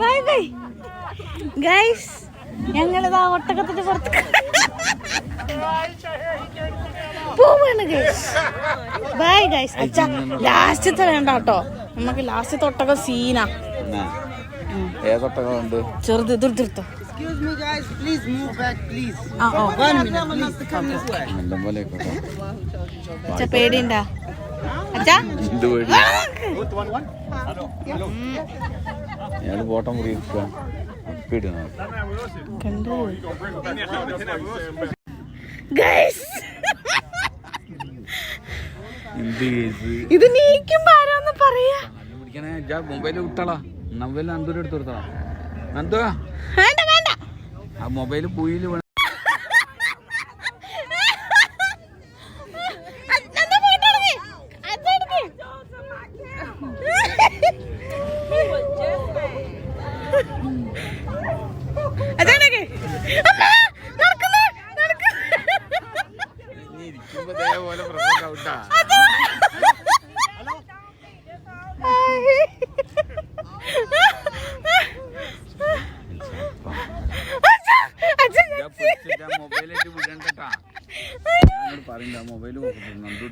Bye bye guys, ഞങ്ങളിതാ ഒട്ടകത്തിന്റെ പുറത്ത് പോവാണ് ഗൈസ്. Bye guys. അച്ഛാ ലാസ്റ്റത്തെ വേണ്ട കേട്ടോ, നമുക്ക് ലാസ്റ്റത്തെ ഒട്ടകം സീനാ. ഏതൊട്ടകമുണ്ട്? ചെറുത് തീർത്തോ. അച്ഛാ പേടിയുണ്ടാ അച്ഛാ? ബോട്ടം മുറി കണ്ടു ഗൈസ്. ഇത് നീക്കുമ്പോ ആരാന്ന് പറയാ? മൊബൈല് വിട്ടാളാ, മൊബൈൽ നന്ദൂര് എടുത്തു കൊടുത്താ. നന്ദു വേണ്ട വേണ്ട, ആ മൊബൈല് കുയില് മൊബൈലായിട്ട് വിടണ്ടട്ടാ. പറയണ്ട മൊബൈല് നന്ദു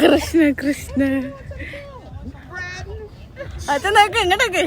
കൃഷ്ണ കൃഷ്ണ. അച്ഛൻ നോക്ക് എങ്ങോട്ടൊക്കെ